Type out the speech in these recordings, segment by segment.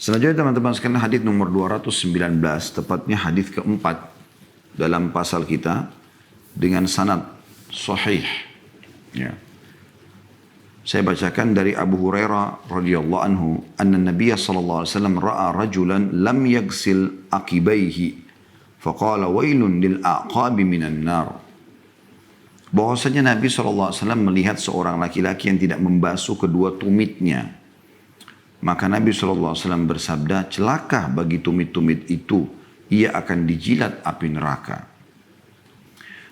Selanjutnya teman-teman sekalian hadis nomor 219, tepatnya hadis keempat dalam pasal kita dengan sanad sahih. Ya. Saya bacakan dari Abu Hurairah radhiyallahu anhu, anna Nabiy sallallahu alaihi wasallam ra'a rajulan lam yaghsil aqibaihi faqala wailun lil aqabi minan nar. Bahwasanya Nabi sallallahu alaihi wasallam melihat seorang laki-laki yang tidak membasuh kedua tumitnya. Maka Nabi SAW bersabda, celaka bagi tumit-tumit itu, ia akan dijilat api neraka.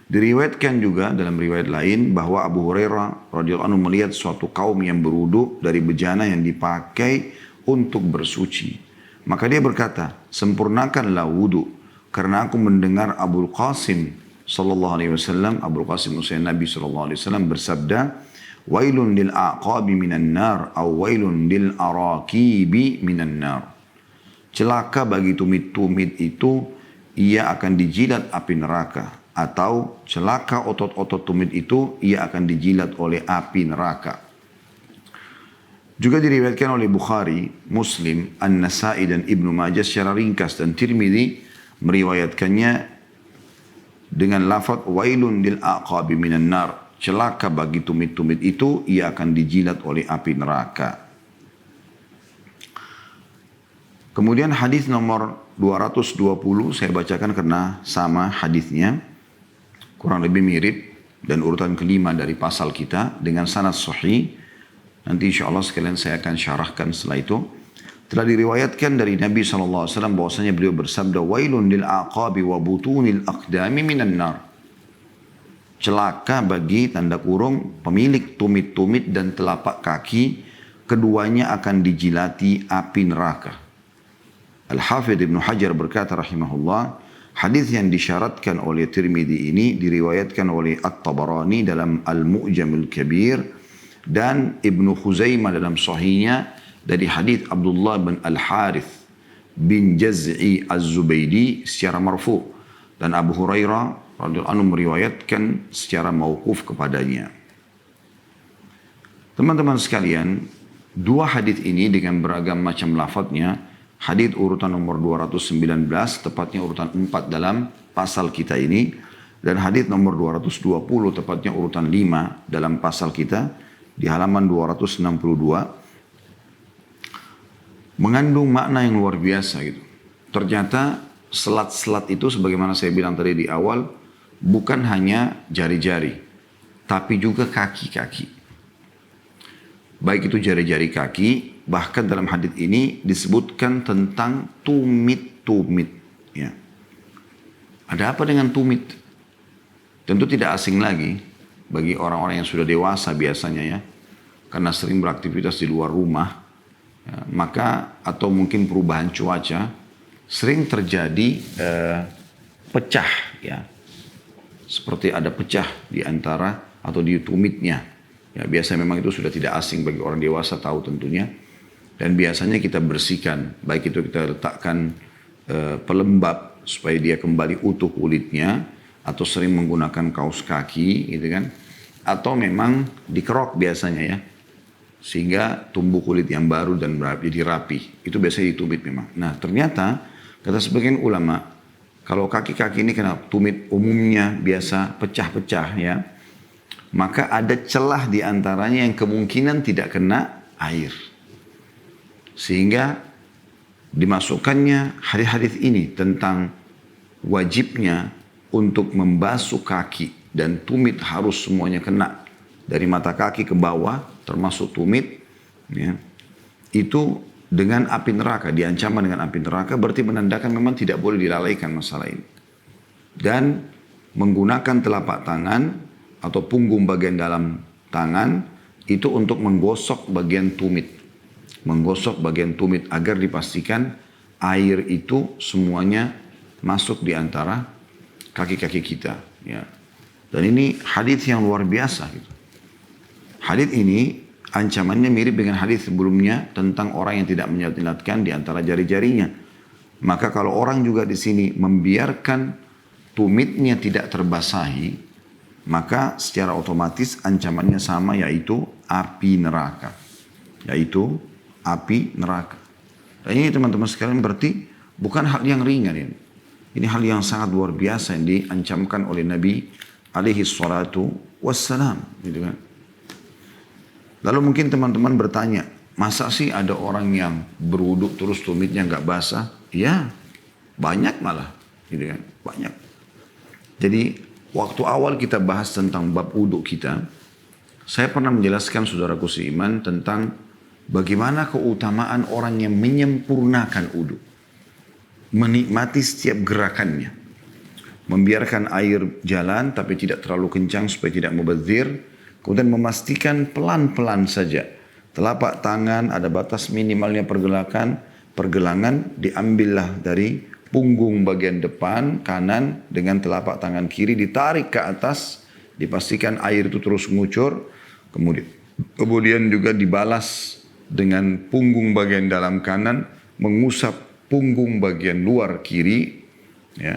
Diriwayatkan juga dalam riwayat lain bahwa Abu Hurairah radhiyallahu anhu melihat suatu kaum yang berwudu dari bejana yang dipakai untuk bersuci. Maka dia berkata, sempurnakanlah wudu, karena aku mendengar Abul Qasim sallallahu alaihi wasallam, Abul Qasim usia Nabi sallallahu alaihi wasallam bersabda, wailun lil aqabi minan nar aw wailun lil arakibi minan nar. Celaka bagi tumit-tumit itu, ia akan dijilat api neraka. Atau celaka otot-otot tumit itu, ia akan dijilat oleh api neraka. Juga diriwayatkan oleh Bukhari, Muslim, An-Nasai dan Ibnu Majah secara ringkas, dan Tirmidzi meriwayatkannya dengan lafaz wailun lil aqabi minan nar. Celaka bagi tumit-tumit itu, ia akan dijilat oleh api neraka. Kemudian hadis nomor 220 saya bacakan karena sama hadisnya, kurang lebih mirip, dan urutan kelima dari pasal kita dengan sanad sahih. Nanti insya Allah sekalian saya akan syarahkan setelah itu. Telah diriwayatkan dari Nabi SAW bahwasanya beliau bersabda, wailun lil aqabi wa butunil aqdami minan nar. Celaka bagi tanda kurung pemilik tumit-tumit dan telapak kaki, keduanya akan dijilati api neraka. Al-Hafidh Ibnu Hajar berkata rahimahullah, hadis yang disyaratkan oleh Tirmidzi ini diriwayatkan oleh At-Tabarani dalam Al-Mu'jamul Kabir dan Ibnu Khuzaimah dalam sahihnya dari hadis Abdullah bin Al-Harith bin Jaz'i Az-Zubaydi secara marfu, dan Abu Hurairah radhiyallahu anhu meriwayatkan secara mauquf kepadanya. Teman-teman sekalian, dua hadis ini dengan beragam macam lafadznya, hadis urutan nomor 219, tepatnya urutan 4 dalam pasal kita ini, dan hadis nomor 220, tepatnya urutan 5 dalam pasal kita, di halaman 262, mengandung makna yang luar biasa gitu. Ternyata selat-selat itu sebagaimana saya bilang tadi di awal, bukan hanya jari-jari, tapi juga kaki-kaki. Baik itu jari-jari kaki, bahkan dalam hadis ini disebutkan tentang tumit-tumit. Ya. Ada apa dengan tumit? Tentu tidak asing lagi bagi orang-orang yang sudah dewasa biasanya ya, karena sering beraktivitas di luar rumah, ya, maka atau mungkin perubahan cuaca, sering terjadi pecah ya. Seperti ada pecah di antara atau di tumitnya. Ya, biasa memang itu sudah tidak asing bagi orang dewasa tahu tentunya. Dan biasanya kita bersihkan, baik itu kita letakkan pelembab supaya dia kembali utuh kulitnya, atau sering menggunakan kaos kaki gitu kan. Atau memang dikerok biasanya ya. Sehingga tumbuh kulit yang baru dan jadi rapi. Itu biasanya ditumit memang. Nah ternyata kata sebagian ulama, kalau kaki-kaki ini kena tumit umumnya biasa pecah-pecah ya, maka ada celah di antaranya yang kemungkinan tidak kena air. Sehingga dimasukkannya hadis-hadis ini tentang wajibnya untuk membasuh kaki, dan tumit harus semuanya kena dari mata kaki ke bawah termasuk tumit ya. Itu dengan api neraka, diancaman dengan api neraka, berarti menandakan memang tidak boleh dilalaikan masalah ini. Dan menggunakan telapak tangan atau punggung bagian dalam tangan itu untuk menggosok bagian tumit. Menggosok bagian tumit agar dipastikan air itu semuanya masuk di antara kaki-kaki kita. Ya. Dan ini hadis yang luar biasa. Gitu. Hadis ini ancamannya mirip dengan hadis sebelumnya tentang orang yang tidak menjilat-jilatkan di antara jari-jarinya. Maka kalau orang juga di sini membiarkan tumitnya tidak terbasahi, maka secara otomatis ancamannya sama, yaitu api neraka. Yaitu api neraka. Dan ini teman-teman sekalian berarti bukan hal yang ringan ini. Ini hal yang sangat luar biasa yang diancamkan oleh Nabi alaihi salatu wassalam. Gitu kan. Lalu mungkin teman-teman bertanya, masa sih ada orang yang berwudu terus tumitnya nggak basah? Ya, banyak malah. Gitu kan. Banyak. Jadi waktu awal kita bahas tentang bab wudu kita, saya pernah menjelaskan saudaraku seiman tentang bagaimana keutamaan orang yang menyempurnakan wudu. Menikmati setiap gerakannya. Membiarkan air jalan tapi tidak terlalu kencang supaya tidak mubazir. Kemudian memastikan pelan-pelan saja. Telapak tangan ada batas minimalnya pergelangan diambillah dari punggung bagian depan kanan dengan telapak tangan kiri ditarik ke atas. Dipastikan air itu terus mengucur. Kemudian juga dibalas dengan punggung bagian dalam kanan mengusap punggung bagian luar kiri, ya.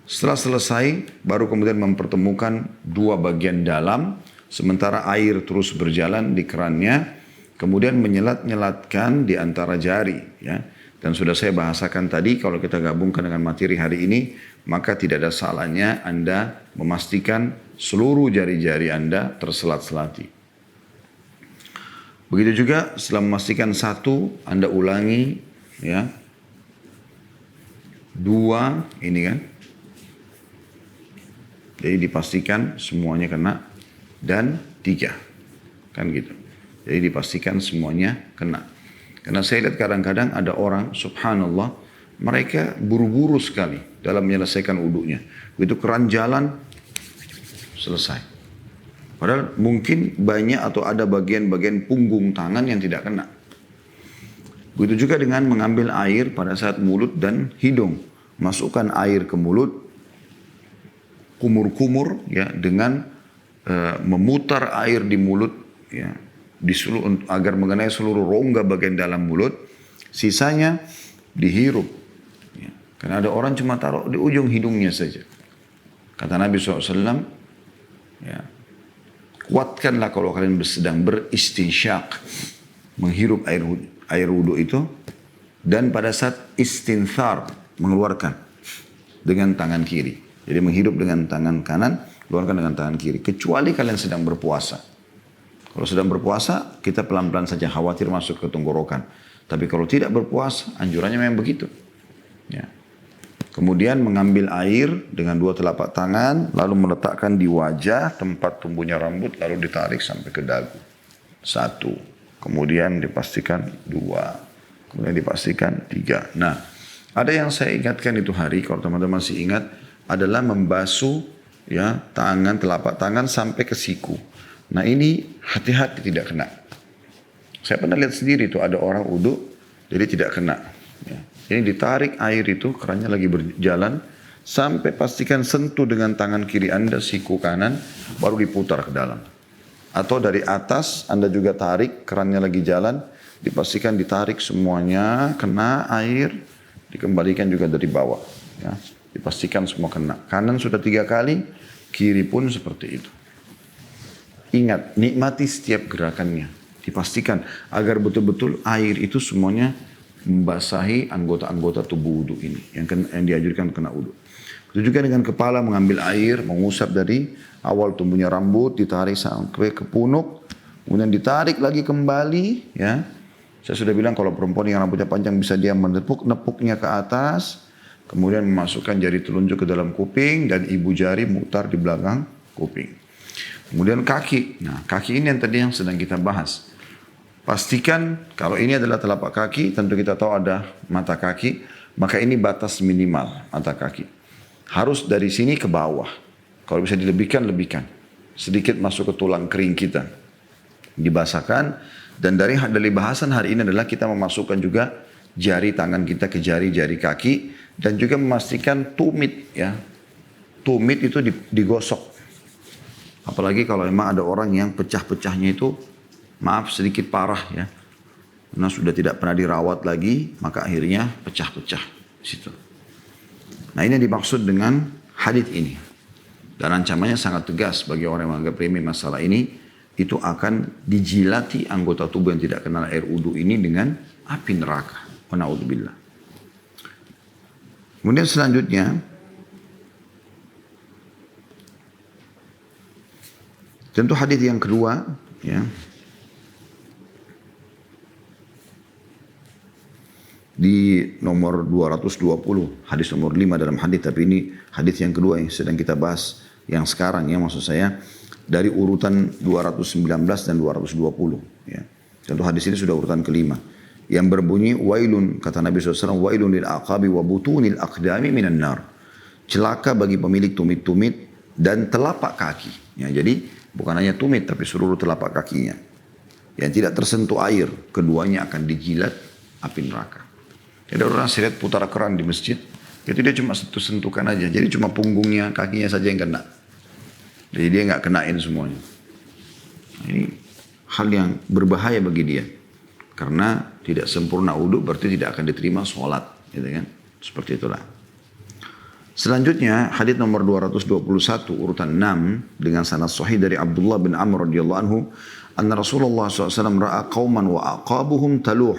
Setelah selesai, baru kemudian mempertemukan dua bagian dalam, sementara air terus berjalan di kerannya, kemudian menyelat-nyelatkan di antara jari, ya. Dan sudah saya bahasakan tadi, kalau kita gabungkan dengan materi hari ini, maka tidak ada salahnya Anda memastikan seluruh jari-jari Anda terselat-selati. Begitu juga setelah memastikan satu, Anda ulangi, ya. Dua, ini kan. Jadi dipastikan semuanya kena. Dan tiga. Kan gitu. Jadi dipastikan semuanya kena. Karena saya lihat kadang-kadang ada orang, subhanallah, mereka buru-buru sekali dalam menyelesaikan wudunya. Begitu keran jalan, selesai. Padahal mungkin banyak atau ada bagian-bagian punggung tangan yang tidak kena. Begitu juga dengan mengambil air pada saat mulut dan hidung. Masukkan air ke mulut, kumur-kumur, ya, dengan memutar air di mulut, ya, agar mengenai seluruh rongga bagian dalam mulut. Sisanya dihirup. Ya. Karena ada orang cuma taruh di ujung hidungnya saja. Kata Nabi SAW, ya, kuatkanlah kalau kalian sedang beristinsyak, menghirup air wudu itu, dan pada saat istinthar, mengeluarkan dengan tangan kiri. Jadi menghirup dengan tangan kanan, keluarkan dengan tangan kiri. Kecuali kalian sedang berpuasa. Kalau sedang berpuasa, kita pelan-pelan saja, khawatir masuk ke tenggorokan. Tapi kalau tidak berpuasa, anjurannya memang begitu. Ya. Kemudian mengambil air dengan dua telapak tangan, lalu meletakkan di wajah tempat tumbuhnya rambut, lalu ditarik sampai ke dagu. Satu. Kemudian dipastikan dua. Kemudian dipastikan tiga. Nah, ada yang saya ingatkan itu hari, kalau teman-teman masih ingat, adalah membasuh, ya, tangan, telapak tangan sampai ke siku. Nah ini hati-hati tidak kena. Saya pernah lihat sendiri tuh ada orang wudu, jadi tidak kena. Ya. Ini ditarik air itu, kerannya lagi berjalan, sampai pastikan sentuh dengan tangan kiri Anda siku kanan, baru diputar ke dalam. Atau dari atas Anda juga tarik, kerannya lagi jalan, dipastikan ditarik semuanya, kena air, dikembalikan juga dari bawah. Ya. Dipastikan semua kena. Kanan sudah 3 kali, kiri pun seperti itu. Ingat, nikmati setiap gerakannya. Dipastikan agar betul-betul air itu semuanya membasahi anggota-anggota tubuh wudu ini. Yang dianjurkan kena wudu. Itu juga dengan kepala mengambil air, mengusap dari awal tumbuhnya rambut, ditarik sampai ke punuk. Kemudian ditarik lagi kembali, ya. Saya sudah bilang kalau perempuan yang rambutnya panjang bisa dia menepuk-nepuknya ke atas. Kemudian memasukkan jari telunjuk ke dalam kuping dan ibu jari mutar di belakang kuping. Kemudian kaki. Nah, kaki ini yang tadi yang sedang kita bahas. Pastikan kalau ini adalah telapak kaki, tentu kita tahu ada mata kaki, maka ini batas minimal mata kaki. Harus dari sini ke bawah. Kalau bisa dilebihkan, lebihkan. Sedikit masuk ke tulang kering kita. Dibasahkan. Dan dari bahasan hari ini adalah kita memasukkan juga jari tangan kita ke jari-jari kaki. Dan juga memastikan tumit, ya. Tumit itu digosok. Apalagi kalau memang ada orang yang pecah-pecahnya itu, maaf sedikit parah, ya. Karena sudah tidak pernah dirawat lagi, maka akhirnya pecah-pecah situ. Nah ini dimaksud dengan hadits ini. Dan ancamannya sangat tegas bagi orang yang menganggap remeh masalah ini. Itu akan dijilati anggota tubuh yang tidak kenal air wudu ini dengan api neraka. Wa na'udzubillah. Kemudian selanjutnya, tentu hadis yang kedua, ya, di nomor 220, hadis nomor 5 dalam hadis, tapi ini hadis yang kedua yang sedang kita bahas yang sekarang, ya, maksud saya dari urutan 219 dan 220, ya. Tentu hadis ini sudah urutan kelima yang berbunyi wailun, kata Nabi SAW, wailun lil aqabi wa butunil aqdami minan nar. Celaka bagi pemilik tumit-tumit dan telapak kaki, ya. Jadi bukan hanya tumit tapi seluruh telapak kakinya yang tidak tersentuh air, keduanya akan dijilat api neraka. Ada orang saya lihat putar keran di masjid, itu dia cuma sentuhkan aja, jadi cuma punggungnya, kakinya saja yang kena. Jadi dia nggak kenain semuanya. Ini hal yang berbahaya bagi dia, karena tidak sempurna wudhu berarti tidak akan diterima sholat, gitu kan? Seperti itulah. Selanjutnya hadits nomor 221 urutan 6 dengan sanad sahih dari Abdullah bin Amr radhiyallahu anhu, anna Rasulullah SAW ra'a qauman wa aqabuhum taluh.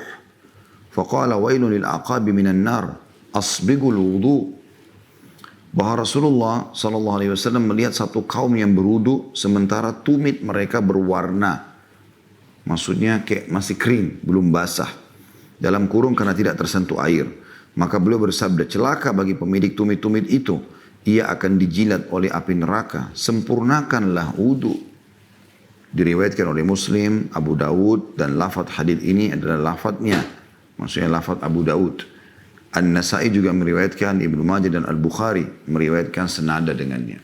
Faqala wailun lil aqabi minan nar asbigul wudu. Bahwa Rasulullah SAW melihat satu kaum yang berwudu sementara tumit mereka berwarna. Maksudnya kayak masih kering, belum basah. Dalam kurung karena tidak tersentuh air. Maka beliau bersabda, celaka bagi pemilik tumit-tumit itu. Ia akan dijilat oleh api neraka. Sempurnakanlah wudu. Diriwayatkan oleh Muslim, Abu Dawud, dan lafaz hadits ini adalah lafaznya. Maksudnya lafaz Abu Daud. An-Nasai juga meriwayatkan, Ibnu Majah dan Al-Bukhari meriwayatkan senada dengannya.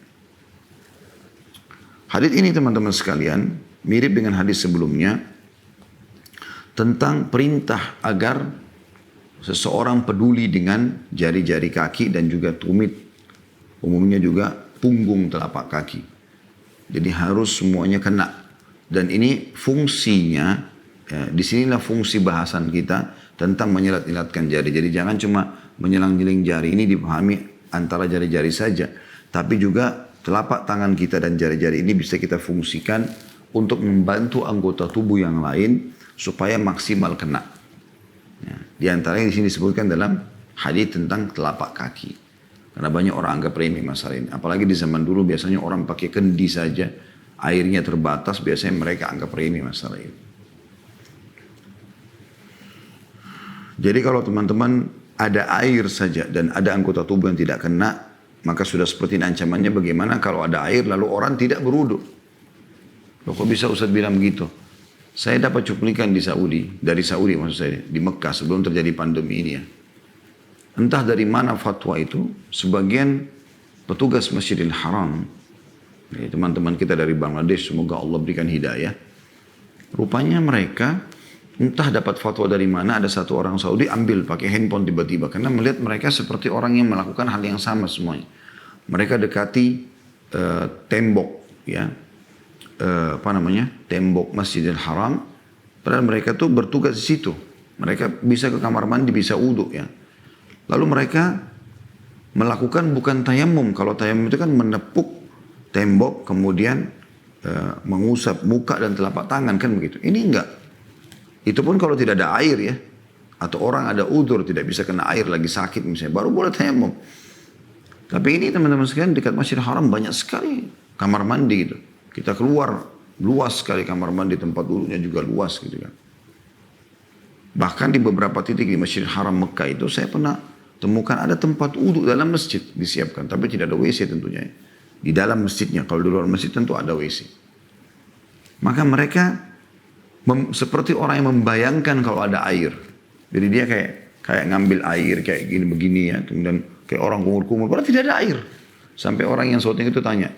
Hadits ini teman-teman sekalian mirip dengan hadis sebelumnya tentang perintah agar seseorang peduli dengan jari-jari kaki dan juga tumit, umumnya juga punggung telapak kaki. Jadi harus semuanya kena. Dan ini fungsinya, ya, disinilah fungsi bahasan kita tentang menyelat-nyelatkan jari. Jadi jangan cuma menyelang-nyeling jari, ini dipahami antara jari-jari saja. Tapi juga telapak tangan kita dan jari-jari ini bisa kita fungsikan untuk membantu anggota tubuh yang lain supaya maksimal kena. Ya, di antaranya di sini disebutkan dalam hadis tentang telapak kaki. Karena banyak orang anggap remeh masalah ini. Apalagi di zaman dulu biasanya orang pakai kendi saja, airnya terbatas, biasanya mereka anggap remeh masalah ini. Jadi kalau teman-teman ada air saja dan ada anggota tubuh yang tidak kena, maka sudah seperti ancamannya bagaimana kalau ada air lalu orang tidak berwudu. Loh, kok bisa Ustaz bilang begitu? Saya dapat cuplikan dari Saudi maksud saya, di Mekah sebelum terjadi pandemi ini ya. Entah dari mana fatwa itu, sebagian petugas Masjidil Haram, ya, teman-teman kita dari Bangladesh, semoga Allah berikan hidayah. Rupanya mereka entah dapat fatwa dari mana, ada satu orang Saudi ambil pakai handphone tiba-tiba. Karena melihat mereka seperti orang yang melakukan hal yang sama semuanya. Mereka dekati tembok, ya, tembok Masjidil Haram. Padahal mereka tuh bertugas di situ. Mereka bisa ke kamar mandi, bisa wudu, ya. Lalu mereka melakukan bukan tayamum. Kalau tayamum itu kan menepuk tembok, kemudian mengusap muka dan telapak tangan, kan begitu. Ini enggak. Itu pun kalau tidak ada air, ya. Atau orang ada udzur tidak bisa kena air, lagi sakit misalnya, baru boleh tayamum. Tapi ini teman-teman sekalian, dekat Masjidil Haram banyak sekali kamar mandi gitu. Kita keluar, luas sekali kamar mandi, tempat duduknya juga luas gitu kan. Bahkan di beberapa titik di Masjidil Haram Mekah itu saya pernah temukan ada tempat wudhu dalam masjid disiapkan. Tapi tidak ada WC tentunya. Di dalam masjidnya, kalau di luar masjid tentu ada WC. Maka mereka seperti orang yang membayangkan kalau ada air. Jadi dia kayak ngambil air kayak gini begini ya. Kemudian kayak orang kumur-kumur. Padahal tidak ada air. Sampai orang yang shooting itu tanya,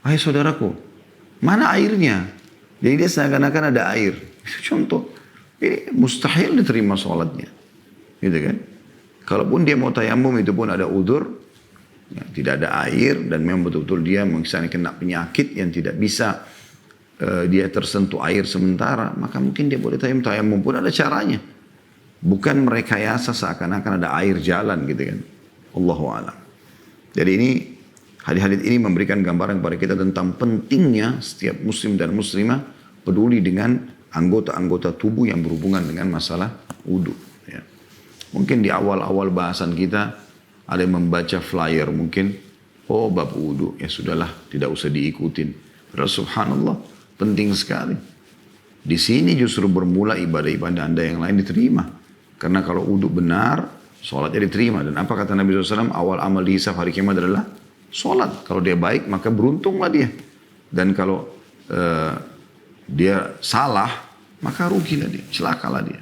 "Hai saudaraku, mana airnya?" Jadi dia seakan-akan ada air. Contoh, ini mustahil diterima sholatnya. Gitu kan? Kalaupun dia mau tayamum itu pun ada udzur, ya, tidak ada air dan memang betul-betul dia misalnya kena penyakit yang tidak bisa dia tersentuh air sementara, maka mungkin dia boleh tayamum. Tayamum pun ada caranya. Bukan merekayasa seakan-akan ada air jalan gitu kan. Allahu a'lam. Jadi ini hadis-hadis ini memberikan gambaran kepada kita tentang pentingnya setiap muslim dan muslimah peduli dengan anggota-anggota tubuh yang berhubungan dengan masalah wudu. Ya. Mungkin di awal-awal bahasan kita ada yang membaca flyer mungkin, oh bab wudhu, ya sudahlah tidak usah diikutin. Padahal subhanallah penting sekali. Di sini justru bermula ibadah-ibadah Anda yang lain diterima. Karena kalau wudhu benar, sholatnya diterima. Dan apa kata Nabi SAW, awal amal dihisab hari kiamat adalah sholat. Kalau dia baik maka beruntunglah dia. Dan kalau dia salah, maka rugilah dia, celakalah dia.